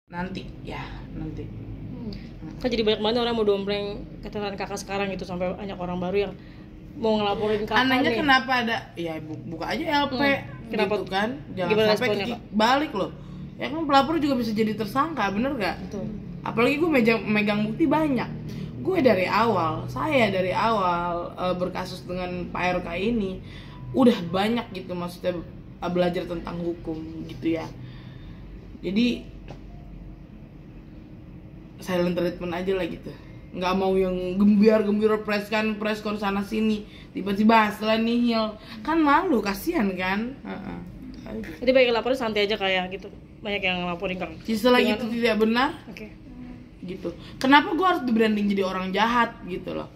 Nanti. Kan jadi banyak banget orang mau dompleng keterangan kakak sekarang gitu, sampai banyak orang baru yang mau ngelaporin kakak. Anehnya nih. kenapa ada ya buka aja LP Kenapa? gitu kan, jangan Gimana sampai responnya, Kak? balik loh. Ya kan pelapor juga bisa jadi tersangka, bener gak? Betul. Apalagi gue megang bukti banyak. Saya dari awal berkasus dengan Pak RK ini udah banyak gitu, maksudnya belajar tentang hukum gitu ya. Jadi silent treatment aja lah gitu, nggak mau yang gembira press con sana sini tiba-tiba setelah nihil kan, malu, kasihan kan. Jadi banyak yang laporin santai aja kayak gitu, banyak yang ngelaporin Kang. Selagi itu tidak benar, Oke. gitu. Kenapa gue harus di-branding jadi orang jahat gitu loh?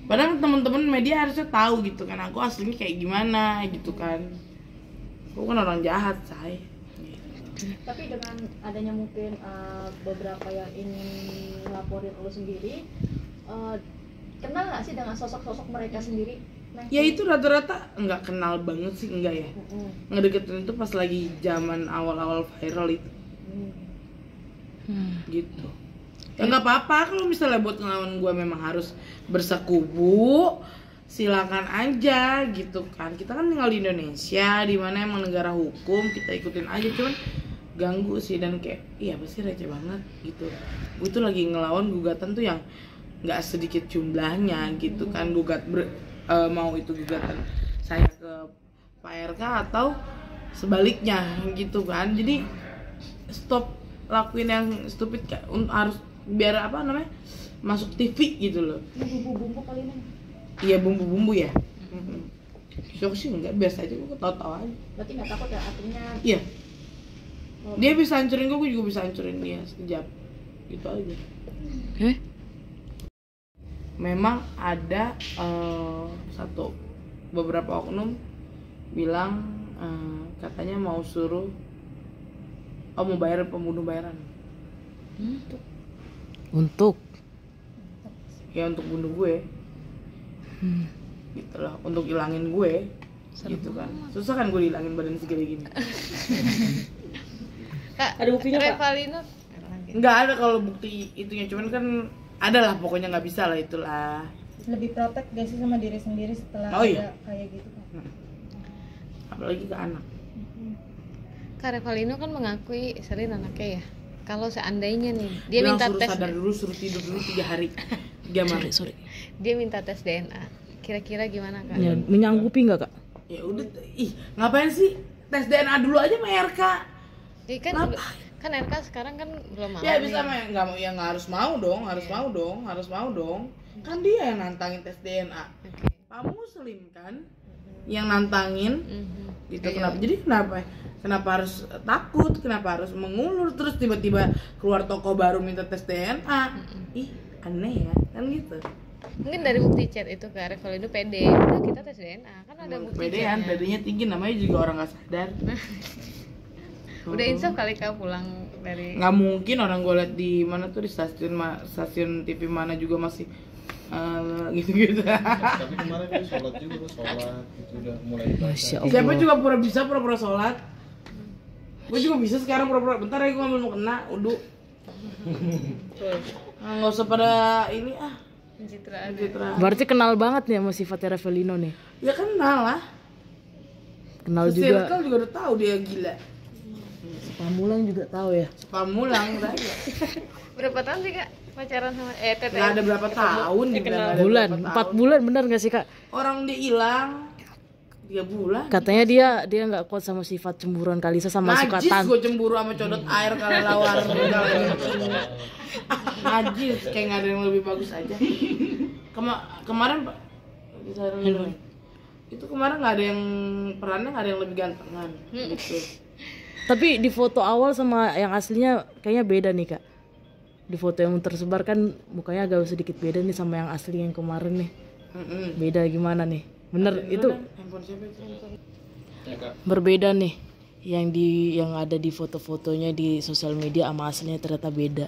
Padahal teman-teman media harusnya tahu gitu kan, aku aslinya kayak gimana gitu kan. Gue kan orang jahat, say. Tapi dengan adanya mungkin beberapa yang ingin ngelaporin lo sendiri, kenal nggak sih dengan sosok-sosok mereka sendiri? Ya itu rata-rata nggak kenal banget sih, enggak ya. Ngedeketin itu pas lagi zaman awal-awal viral itu. Gitu. Ya nggak apa-apa kalau misalnya buat ngelawan gue memang harus bersekubu, silakan aja gitu kan. Kita kan tinggal di Indonesia, di mana emang negara hukum, kita ikutin aja. Cuman ganggu sih, dan kayak iya pasti receh banget gitu. Gue tuh lagi ngelawan gugatan tuh yang nggak sedikit jumlahnya gitu kan, mau itu gugatan saya ke Pak RK atau sebaliknya gitu kan. Jadi stop lakuin yang stupid, harus biar apa namanya masuk TV gitu loh. Bumbu-bumbu kali ini. Iya bumbu-bumbu ya. Shock sih enggak, biasa aja, gue ketawa-tawa aja. Berarti nggak takut ya artinya? Iya. Dia bisa hancurin gue juga bisa hancurin dia sekejap. Gitu aja. Memang ada beberapa oknum bilang katanya mau suruh mau bayar pembunuh bayaran. Untuk Ya untuk bunuh gue. Gitu loh, untuk ilangin gue. Gitu kan. Susah kan gue dihilangin badan segede gini. Kak, Ada buktinya, Kak? Revalino Nggak ada kalau bukti itunya, cuman kan ada lah, pokoknya nggak bisa lah itulah. Lebih protek gak sih sama diri sendiri setelah iya. kayak gitu kan? Apalagi ke anak. Kak Revalino kan mengakui Selin anaknya ya. Kalau seandainya nih dia Bilang minta suruh tes, sadar dulu, suruh tidur dulu 3 hari. 3 malam. sorry. dia minta tes DNA. Kira-kira gimana Kak? Ya, menyanggupi nggak Kak? Ya udah, ngapain sih tes DNA dulu aja sama RK? Kan RK sekarang kan belum mau. Ya bisa nih. mah nggak mau, ya nggak harus mau dong, harus mau dong. Kan dia yang nantangin tes DNA. Oke. Pak Muslim kan yang nantangin. Gitu. Kenapa harus takut? Kenapa harus mengulur terus tiba-tiba keluar toko baru minta tes DNA? Ih, aneh ya, kan gitu. Mungkin dari bukti chat itu Kak Revalino pede. Udah kita tes DNA, kan ada bukti Pedean, chatnya. pedenya tinggi, namanya juga orang nggak sadar. Udah insaf kali Kak pulang dari. Nggak mungkin orang gue liat di mana tuh, di stasiun TV mana juga masih gitu-gitu. Tapi kemarin dia sholat juga, itu udah mulai Masya Allah. Siapa juga pura-pura sholat. Gue juga bisa sekarang pura-pura. Bentar ya, gue mau kena udu. Nggak usah pada ini Pencitraan. Berarti kenal banget nih sama sifatnya Revalino nih. Ya kenal lah. Kenal Circle juga. juga udah tahu dia gila. Pamulang juga tahu ya. Pamulang udah ya. Berapa tahun sih Kak pacaran sama Tete? Nggak ada berapa tahun juga, nggak ada Bulan, berapa 4 tahun. bulan benar nggak sih Kak? Orang dia hilang 3 bulan. Katanya dia nggak kuat sama sifat cemburuan Kalisa sama suka Najis gue cemburu sama codot air kalau lawar. Najis, kayak nggak ada yang lebih bagus aja. Kemarin Pak, itu kemarin nggak ada yang perannya, nggak ada yang lebih gantengan gitu. Tapi di foto awal sama yang aslinya kayaknya beda nih Kak. Di foto yang tersebar kan mukanya agak sedikit beda nih sama yang asli yang kemarin nih. Beda gimana nih? Bener itu Handphone siapa itu? ya Kak. berbeda nih. Yang ada di foto-fotonya di sosial media sama aslinya ternyata beda.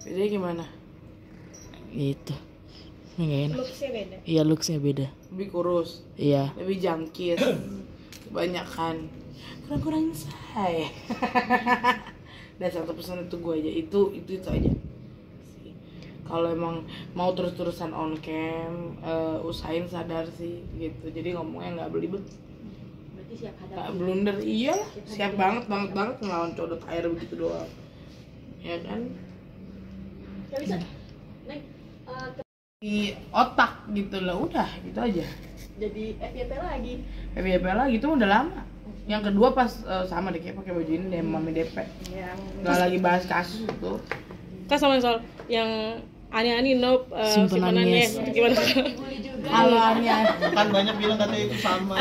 Bedanya gimana? Gitu. Nggak enak. Looksnya beda. Iya looksnya beda. Lebih kurus, Iya. lebih jangkit, kebanyakan kurang-kurangin saya. dan satu pesan itu gue aja, itu aja sih. Kalau emang mau terus-terusan on cam, usahain sadar sih gitu, jadi ngomongnya nggak belibet, Berarti siap nggak hadapi. blunder. Iya, siap banget ngelawan codot air begitu doang, ya kan, Gak bisa. Neng, di otak gitu lah, udah gitu aja. jadi FYP lagi. FYP lagi itu udah lama. Yang kedua pas sama deh kayak pakai baju ini deh Mami DP. Nggak lagi bahas kasus itu. Kan sama soal yang aneh-aneh Simpenannya. simpenannya gimana? Bully juga. Kalau Ania Kan banyak bilang katanya itu sama.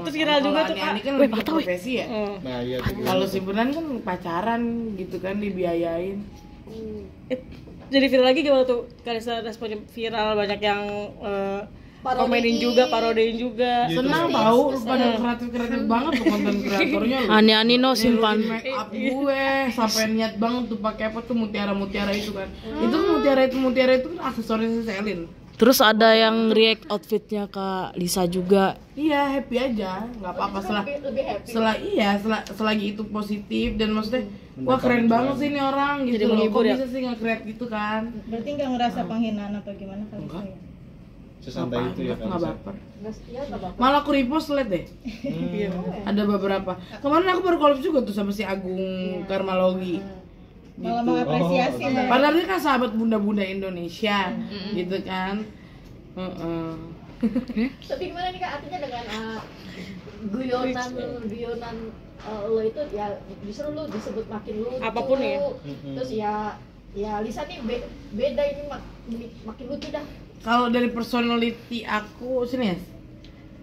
Itu viral juga tuh, Kak. Ini kan lebih ke profesi ya. Nah iya tuh. Kalau simpenan kan pacaran gitu kan, dibiayain. Jadi viral lagi gimana tuh? Kalisa responnya viral, banyak yang komenin juga, parodiin juga. Gitu. Senang tahu pada kreatif banget tuh konten kreatornya lu. Ani no simpan. Make up gue sampai niat banget tuh pakai apa tuh mutiara itu kan. Itu mutiara itu kan aksesorisnya Selin. Terus ada yang react outfitnya Kak Lisa juga. Iya, happy aja, nggak apa-apa Lebih happy. selagi itu positif dan maksudnya wah keren banget sih ini orang gitu. Jadi Loh, menghibur kok ya? bisa sih nge-create gitu kan? Berarti nggak ngerasa penghinaan atau gimana kali Enggak. saya? Sesantai itu ya nggak kan. baper. Ya nggak apa-apa. Malah aku repost liat deh. Ada beberapa. Kemarin aku baru collab juga tuh sama si Agung Karmalogi. Malah Gitu. mengapresiasi Oh, Mbak. Padahal dia kan sahabat bunda-bunda Indonesia, gitu kan. Tapi gimana nih Kak, artinya dengan guyonan lo itu ya justru lo disebut makin lucu. Apapun ya. Terus ya Lisa nih beda ini makin lucu dah. Kalau dari personality aku sini ya.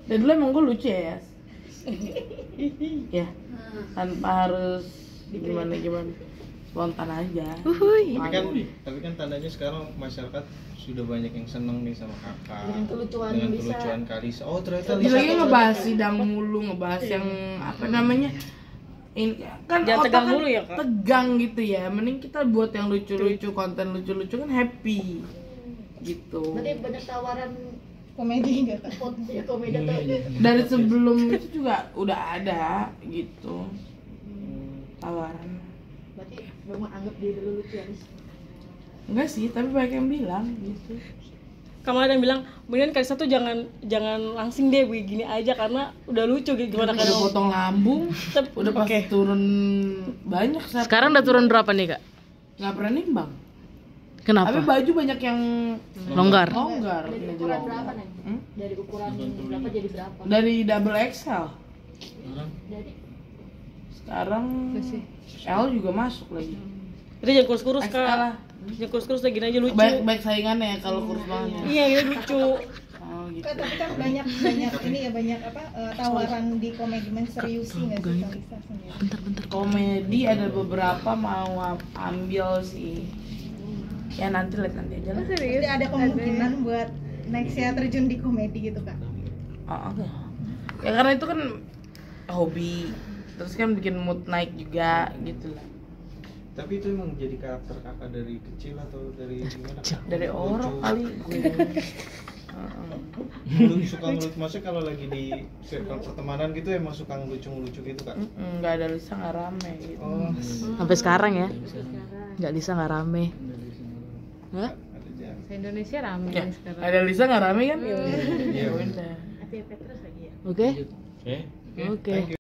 Dari dulu emang gue lucu ya. Ya, tanpa harus gimana spontan aja. Tapi kan tandanya sekarang masyarakat sudah banyak yang seneng nih sama kakak. Dengan kelucuan Dengan Lisa. kelucuan Kalisa. Oh ternyata Dia Lisa lagi tuh ngebahas sidang mulu, ngebahas yang apa namanya, ini kan Jangan otak tegang kan mulu ya, Kak. tegang gitu ya, mending kita buat yang lucu-lucu, konten lucu-lucu kan happy gitu. Berarti banyak tawaran Komedi nggak Kak? komedi atau Dari sebelum itu juga udah ada gitu tawaran. berarti memang anggap diri lu lucu ya Lis? Enggak sih, tapi banyak yang bilang gitu. Kamu ada yang bilang, mendingan Kalisa tuh jangan langsing deh begini aja karena udah lucu gitu. Gimana Udah kalau potong lambung, udah pasti turun banyak saat. Sekarang udah turun berapa nih Kak? nggak pernah nimbang. Kenapa? Tapi baju banyak yang Longgar. longgar. Dari Jadi ukuran longgar. berapa nih? Hmm? Dari ukuran berapa jadi berapa? Dari double XL. Jadi Sekarang L juga masuk lagi. Jadi jangan kurus-kurus XL Kak. lah. Jangan kurus-kurus lagi aja lucu. Baik saingannya ya kalau kurus banget. Ya. Iya, ini lucu. Oh gitu. Kak, tapi kan banyak ini ya banyak tawaran di komedi seriusi nggak sih Kak Lisa sendiri? Komedi ada beberapa mau ambil sih. Ya nanti aja lah. Berarti ada kemungkinan buat next ya terjun di komedi gitu Kak? Oh, oke. Ya karena itu kan hobi. Terus kan bikin mood naik juga gitu lah. Tapi itu emang jadi karakter kakak dari kecil atau dari gimana? Kak? Dari orang Lucu. kali gue. Lu suka ngelucu, maksudnya kalau lagi di circle pertemanan gitu emang suka ngelucu gitu Kak? Nggak ada Lisa nggak rame gitu. Oh, Sampai sekarang ya? Nggak Lisa nggak rame. Hah? ada jarang. Se-Indonesia rame Ya, sekarang. ada Lisa nggak rame kan? Iya. Udah. Oke? Oke. Oke. Thank you.